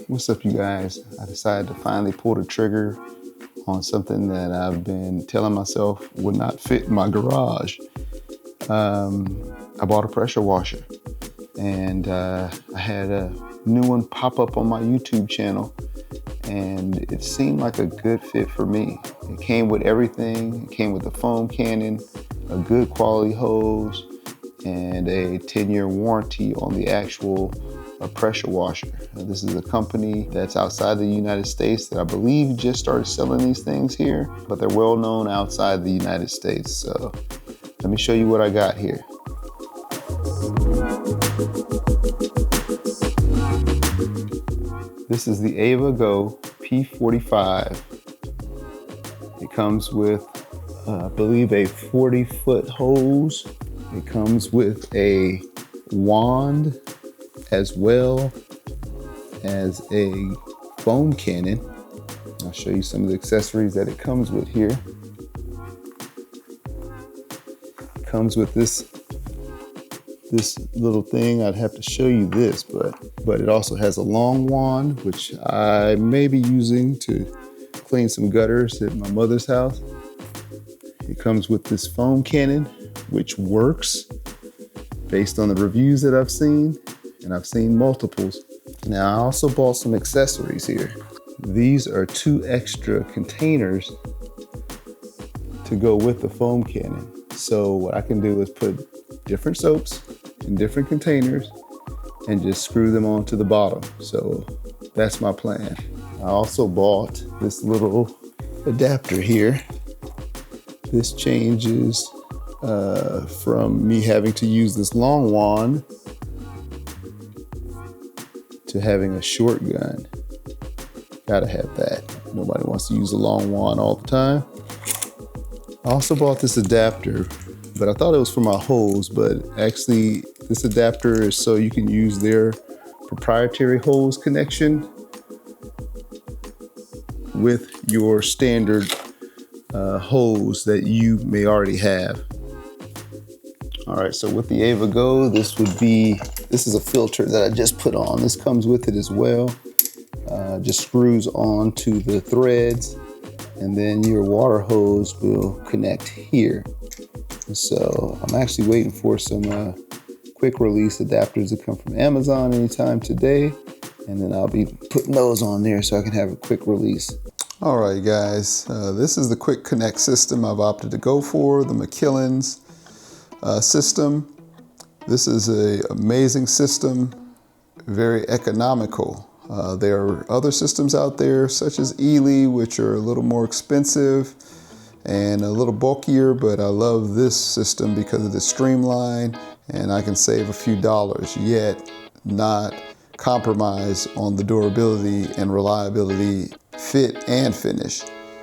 What's up, you guys? I decided to finally pull the trigger on something that I've been telling myself would not fit in my garage. I bought a pressure washer, and I had a new one pop up on my YouTube channel, and it seemed like a good fit for me. It came with everything. It came with a foam cannon, a good quality hose, and a 10-year warranty on the actual pressure washer. This is a company that's outside the United States that I believe just started selling these things here, but they're well known outside the United States. So let me show you what I got here. This is the AVA GO P45. It comes with, I believe, a 40-foot hose. It comes with a wand as well as a foam cannon. I'll show you some of the accessories that it comes with here. It comes with this little thing. I'd have to show you this, but it also has a long wand, which I may be using to clean some gutters at my mother's house. It comes with this foam cannon, which works based on the reviews that I've seen, and I've seen multiples. Now, I also bought some accessories here. These are 2 extra containers to go with the foam cannon. So what I can do is put different soaps in different containers and just screw them onto the bottom. So that's my plan. I also bought this little adapter here. This changes from me having to use this long wand to having a short gun. Gotta have that. Nobody wants to use a long wand all the time. I also bought this adapter, but I thought it was for my hose, but actually this adapter is so you can use their proprietary hose connection with your standard hose that you may already have. All right, so with the AVA GO, this is a filter that I just put on. This comes with it as well. Just screws on to the threads, and then your water hose will connect here. So I'm actually waiting for some quick release adapters to come from Amazon anytime today, and then I'll be putting those on there so I can have a quick release. All right, guys, this is the quick connect system I've opted to go for, the McKillans system. This is an amazing system, very economical. There are other systems out there such as Ely, which are a little more expensive and a little bulkier, but I love this system because of the streamline, and I can save a few dollars, yet not compromise on the durability and reliability, fit and finish.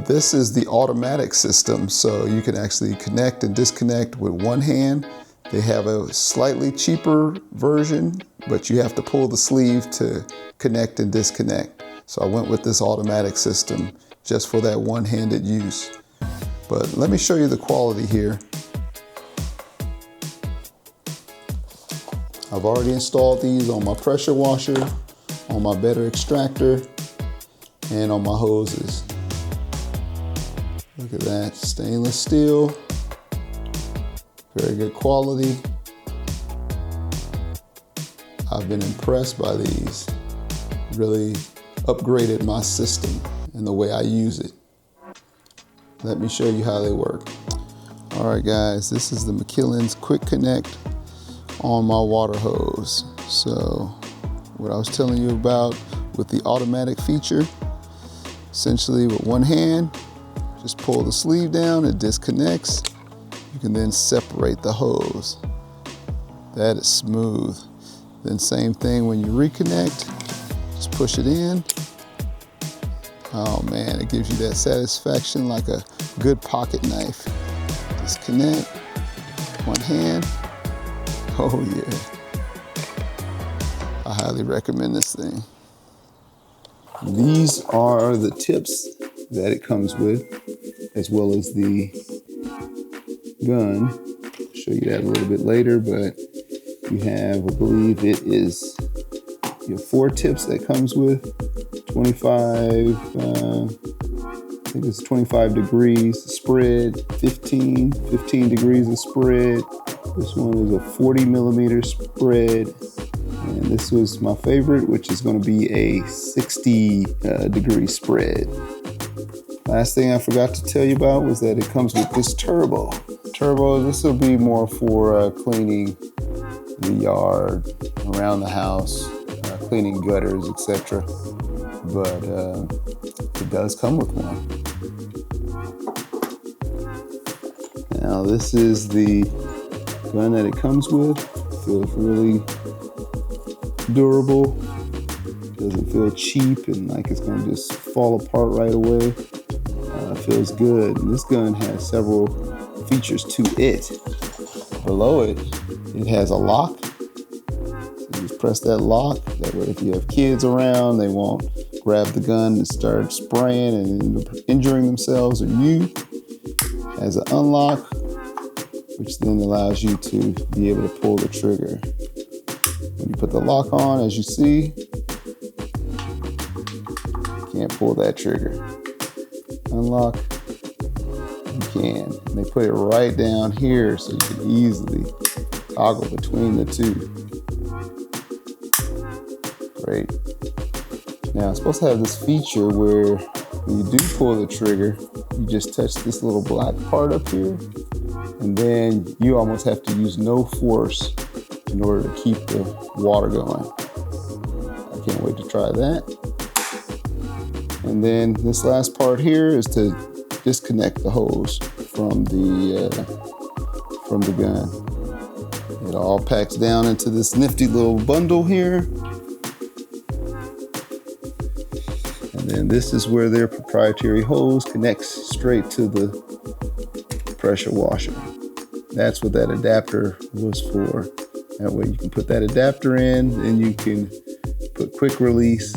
This is the automatic system, so you can actually connect and disconnect with one hand. They have a slightly cheaper version, but you have to pull the sleeve to connect and disconnect. So I went with this automatic system just for that one-handed use. But let me show you the quality here. I've already installed these on my pressure washer, on my better extractor, and on my hoses. Look at that, stainless steel, very good quality. I've been impressed by these. Really upgraded my system and the way I use it. Let me show you how they work. All right, guys, this is the McKillans Quick Connect on my water hose. So what I was telling you about with the automatic feature, essentially with one hand, just pull the sleeve down, it disconnects. You can then separate the hose. That is smooth. Then same thing when you reconnect, just push it in. Oh man, it gives you that satisfaction like a good pocket knife. Disconnect, one hand. Oh yeah. I highly recommend this thing. These are the tips that it comes with, as well as the gun. I'll show you that a little bit later, but you have, I believe it is You have 4 tips that comes with 25, I think it's 25 degrees spread, 15 degrees of spread. This one is a 40 millimeter spread. And this was my favorite, which is going to be a 60 degree spread. Last thing I forgot to tell you about was that it comes with this turbo. This will be more for cleaning the yard, around the house, cleaning gutters, etc. But it does come with one. Now this is the gun that it comes with. Feels really durable. Doesn't feel cheap and like it's gonna just fall apart right away. Feels good. And this gun has several features to it. Below it, it has a lock. So you just press that lock. That way if you have kids around, they won't grab the gun and start spraying and injuring themselves or you. It has an unlock, which then allows you to be able to pull the trigger. When you put the lock on, as you see, you can't pull that trigger. Unlock, you can. And they put it right down here so you can easily toggle between the two. Great. Now it's supposed to have this feature where when you do pull the trigger, you just touch this little black part up here, and then you almost have to use no force in order to keep the water going. I can't wait to try that. And then this last part here is to disconnect the hose from the gun. It all packs down into this nifty little bundle here. And then this is where their proprietary hose connects straight to the pressure washer. That's what that adapter was for. That way you can put that adapter in and you can put quick release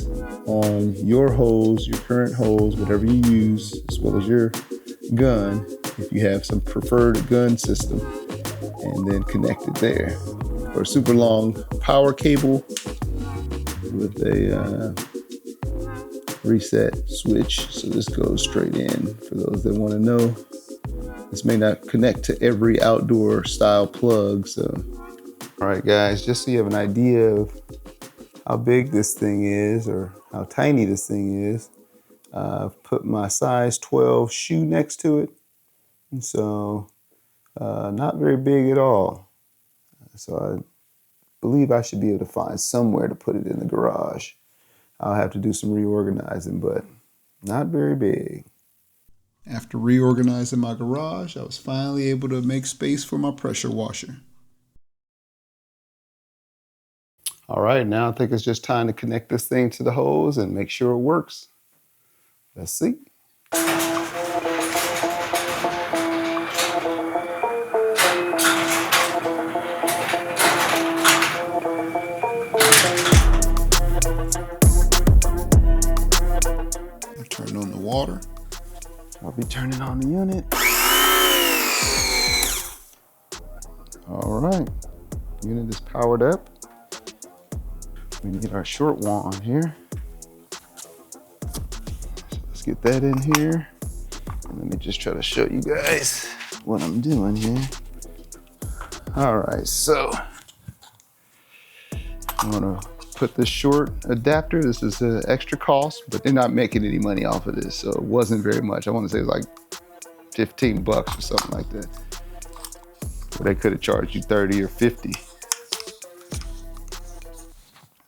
on your hose, your current hose, whatever you use, as well as your gun, if you have some preferred gun system, and then connect it there. Or a super long power cable with a reset switch, so this goes straight in. For those that want to know, this may not connect to every outdoor style plug, so. All right guys, just so you have an idea of how big this thing is or how tiny this thing is, I've put my size 12 shoe next to it. And so not very big at all. So I believe I should be able to find somewhere to put it in the garage. I'll have to do some reorganizing, but not very big. After reorganizing my garage, I was finally able to make space for my pressure washer. All right, now I think it's just time to connect this thing to the hose and make sure it works. Let's see. Turn on the water. I'll be turning on the unit. All right, unit is powered up. We need our short wand here. So let's get that in here. And let me just try to show you guys what I'm doing here. All right, so I'm gonna put this short adapter. This is an extra cost, but they're not making any money off of this, so it wasn't very much. I want to say it was like 15 bucks or something like that. But they could have charged you 30 or 50.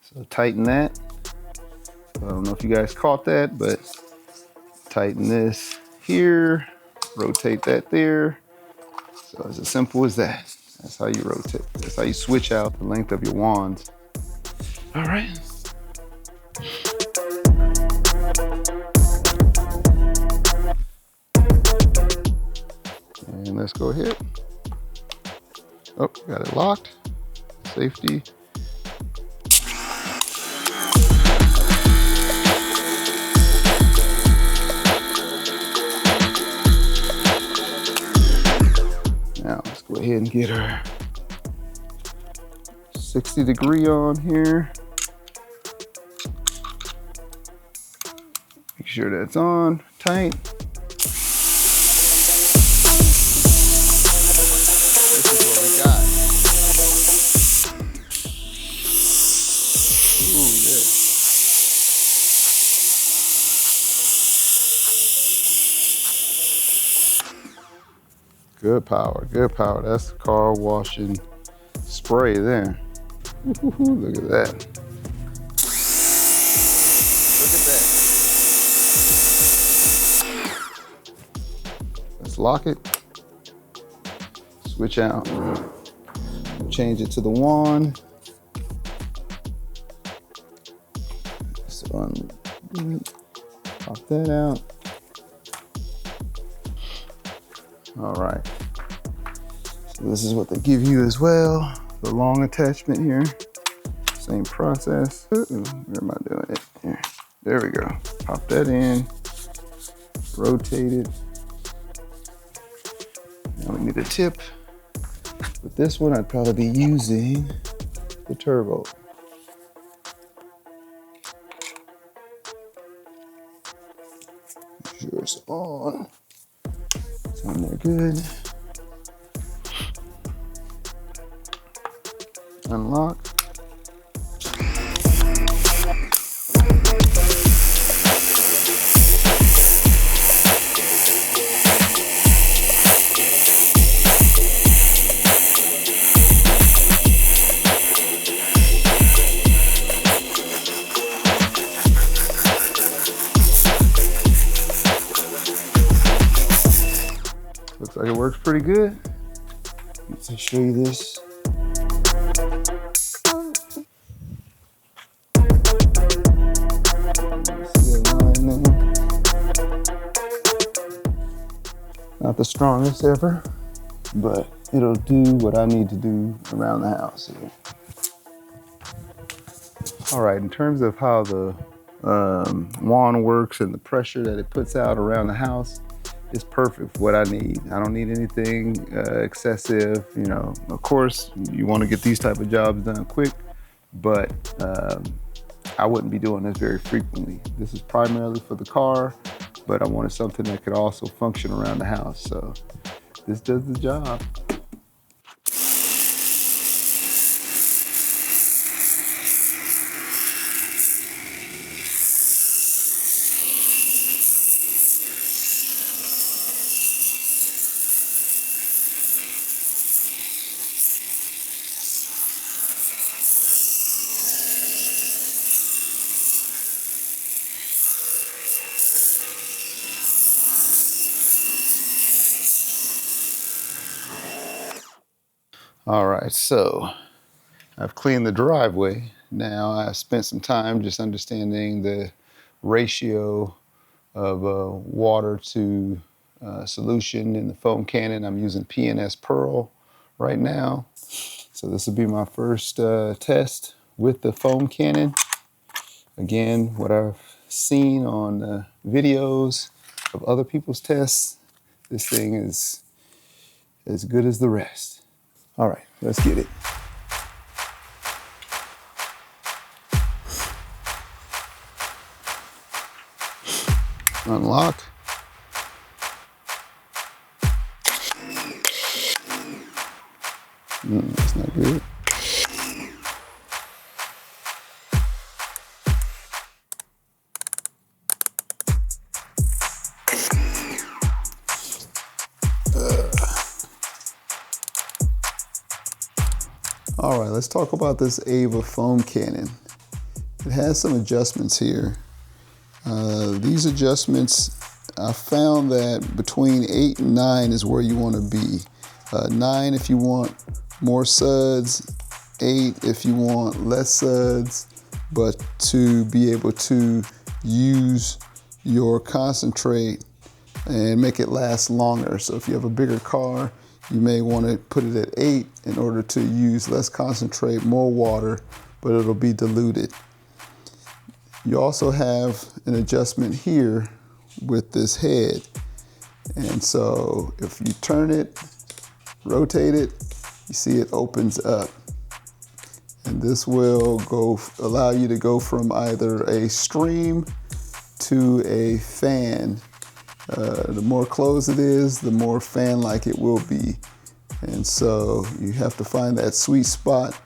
So tighten that. I don't know if you guys caught that, but tighten this here, rotate that there. So it's as simple as that. That's how you rotate. That's how you switch out the length of your wands. All right. And let's go ahead. Oh, got it locked. Safety. Now let's go ahead and get our 60 degree on here. sure that's on tight. This is what we got. Ooh, yeah. Good power, good power. That's car washing spray there. Look at that. Look at that. Let's lock it. Switch out. Change it to the wand. So pop that out. All right. So this is what they give you as well. The long attachment here. Same process. Where am I doing it? Here. There we go. Pop that in. Rotate it. Now we need a tip. With this one, I'd probably be using the turbo. Make sure it's on. It's on there good. Unlock. Looks like it works pretty good. Let's show you this. Not the strongest ever, but it'll do what I need to do around the house here. All right, in terms of how the wand works and the pressure that it puts out around the house, it's perfect for what I need. I don't need anything excessive. You know, of course, you want to get these type of jobs done quick, but I wouldn't be doing this very frequently. This is primarily for the car, but I wanted something that could also function around the house. So this does the job. All right, so I've cleaned the driveway. Now I've spent some time just understanding the ratio of water to solution in the foam cannon. I'm using P&S Pearl right now. So this will be my first test with the foam cannon. Again, what I've seen on videos of other people's tests, this thing is as good as the rest. All right, let's get it. Unlock. That's not good. All right, let's talk about this AVA foam cannon. It has some adjustments here. These adjustments, I found that between 8 and 9 is where you want to be. 9 if you want more suds, 8 if you want less suds, but to be able to use your concentrate and make it last longer. So if you have a bigger car, you may want to put it at 8 in order to use less concentrate, more water, but it'll be diluted. You also have an adjustment here with this head. And so if you turn it, rotate it, you see it opens up. And this will allow you to go from either a stream to a fan. The more closed it is, the more fan-like it will be. And so you have to find that sweet spot.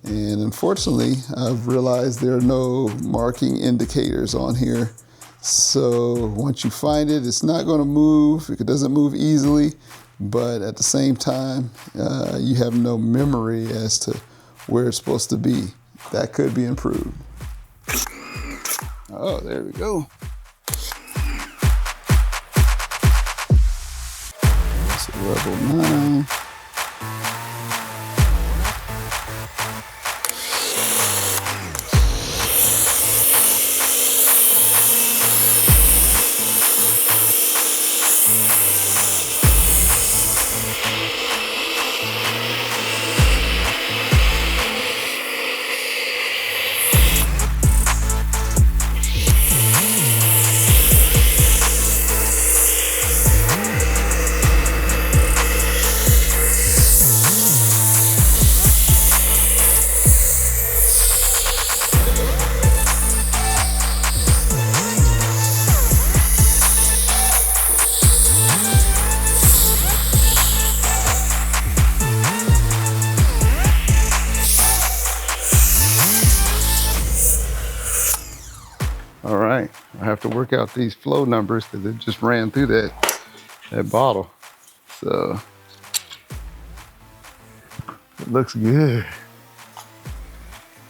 And unfortunately, I've realized there are no marking indicators on here. So once you find it, it's not going to move. It doesn't move easily, but at the same time, you have no memory as to where it's supposed to be. That could be improved. Oh, there we go. That's a level 9. All right, I have to work out these flow numbers because it just ran through that bottle. So it looks good.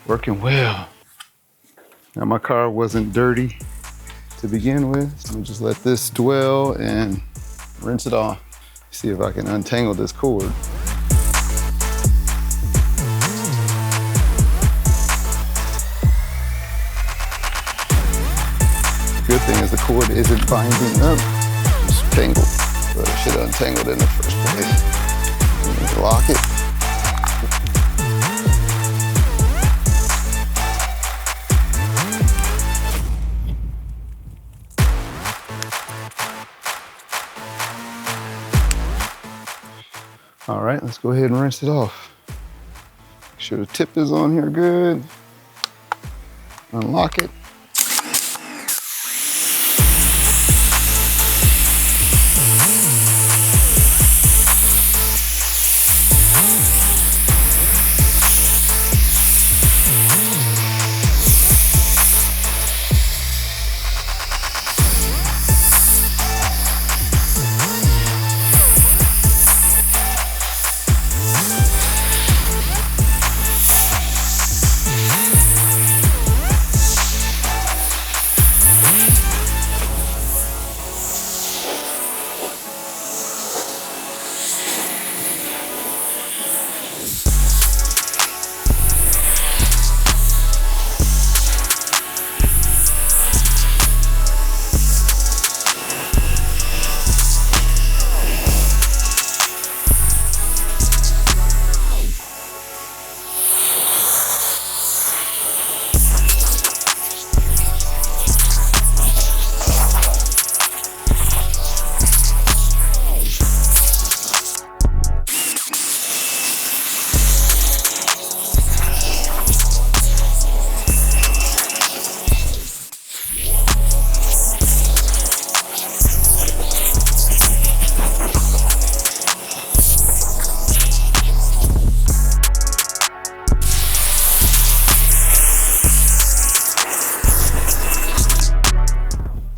Working well. Now my car wasn't dirty to begin with, so I'm just let this dwell and rinse it off. See if I can untangle this cord. Good thing is the cord isn't binding up, it's tangled, but it should have untangled in the first place. Lock it. All right, let's go ahead and rinse it off. Make sure the tip is on here good. Unlock it.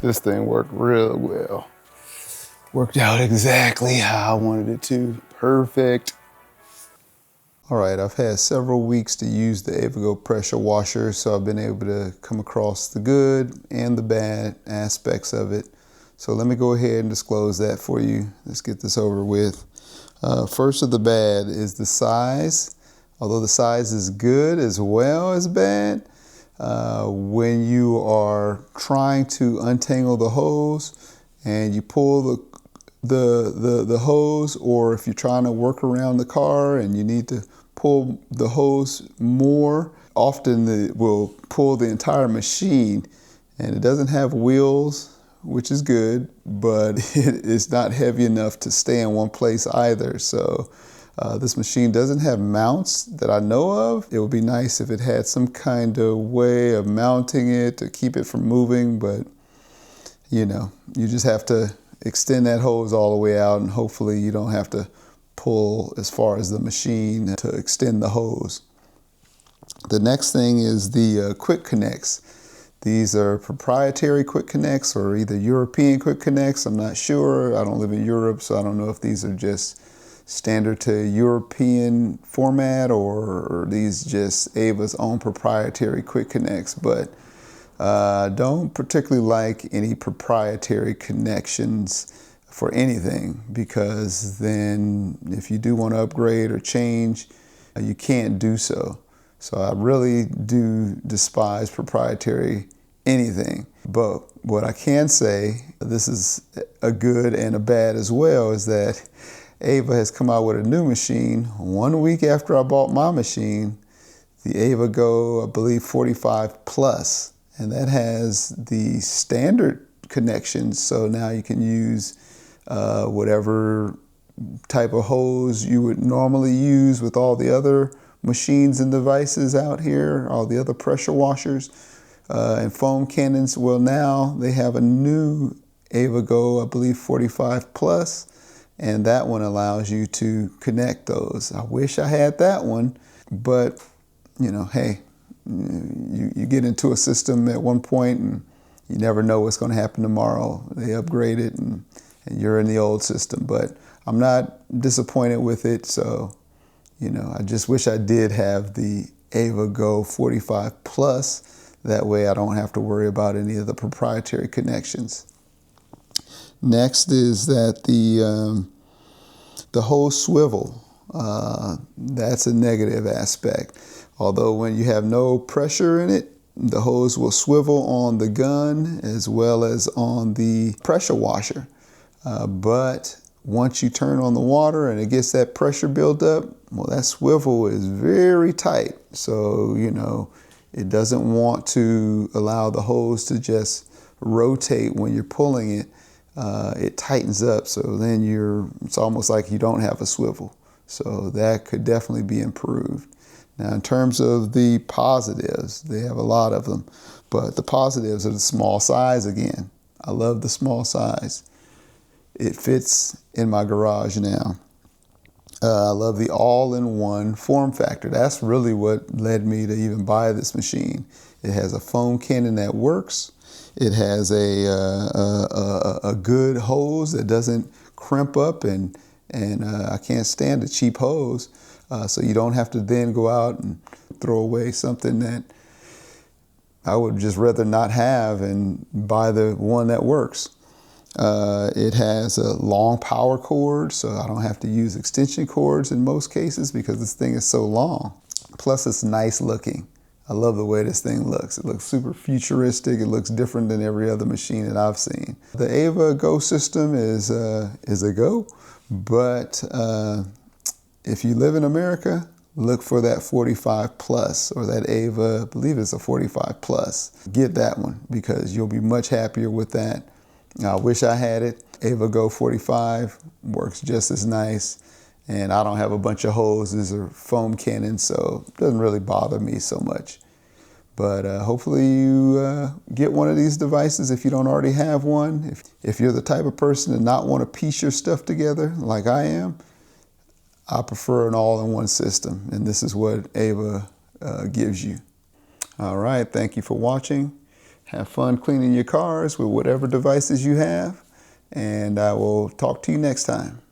This thing worked real well. Worked out exactly how I wanted it to. Perfect. All right, I've had several weeks to use the AVA GO pressure washer, so I've been able to come across the good and the bad aspects of it. So let me go ahead and disclose that for you. Let's get this over with. First of the bad is the size. Although the size is good as well as bad, when you are trying to untangle the hose and you pull the hose, or if you're trying to work around the car and you need to pull the hose more, often it will pull the entire machine, and it doesn't have wheels, which is good, but it's not heavy enough to stay in one place either. So this machine doesn't have mounts that I know of. It would be nice if it had some kind of way of mounting it to keep it from moving, but you know, you just have to extend that hose all the way out, and hopefully you don't have to pull as far as the machine to extend the hose. The next thing is the quick connects. These are proprietary quick connects or either European quick connects. I'm not sure. I don't live in Europe, so I don't know if these are just standard to European format or these just AVA's own proprietary quick connects. But don't particularly like any proprietary connections for anything, because then if you do want to upgrade or change, you can't do so. So I really do despise proprietary anything. But what I can say, this is a good and a bad as well, is that AVA has come out with a new machine 1 week after I bought my machine, the AVA GO, I believe 45 Plus. And that has the standard connections. So now you can use whatever type of hose you would normally use with all the other machines and devices out here, all the other pressure washers and foam cannons. Well, now they have a new AVA GO, I believe 45 Plus, and that one allows you to connect those. I wish I had that one, but you know, hey, you get into a system at one point and you never know what's going to happen tomorrow. They upgrade it and you're in the old system, but I'm not disappointed with it. So, you know, I just wish I did have the AVA GO 45 Plus. That way I don't have to worry about any of the proprietary connections. Next is that the hose swivel. That's a negative aspect. Although when you have no pressure in it, the hose will swivel on the gun as well as on the pressure washer. But once you turn on the water and it gets that pressure built up, well, that swivel is very tight. So, you know, it doesn't want to allow the hose to just rotate when you're pulling it. It tightens up. So then it's almost like you don't have a swivel. So that could definitely be improved. Now, in terms of the positives, they have a lot of them, but the positives are the small size again. I love the small size. It fits in my garage now. I love the all-in-one form factor. That's really what led me to even buy this machine. It has a foam cannon that works. It has a good hose that doesn't crimp up, and I can't stand a cheap hose. So you don't have to then go out and throw away something that I would just rather not have and buy the one that works. It has a long power cord, so I don't have to use extension cords in most cases because this thing is so long. Plus it's nice looking. I love the way this thing looks. It looks super futuristic. It looks different than every other machine that I've seen. The AVA GO system is a go, but if you live in America, look for that 45 Plus or that AVA, I believe it's a 45 Plus. Get that one because you'll be much happier with that. I wish I had it. AVA GO 45 works just as nice, and I don't have a bunch of hoses or foam cannons, so it doesn't really bother me so much. But hopefully you get one of these devices if you don't already have one. If you're the type of person to not want to piece your stuff together like I am, I prefer an all-in-one system, and this is what AVA gives you. All right, thank you for watching. Have fun cleaning your cars with whatever devices you have, and I will talk to you next time.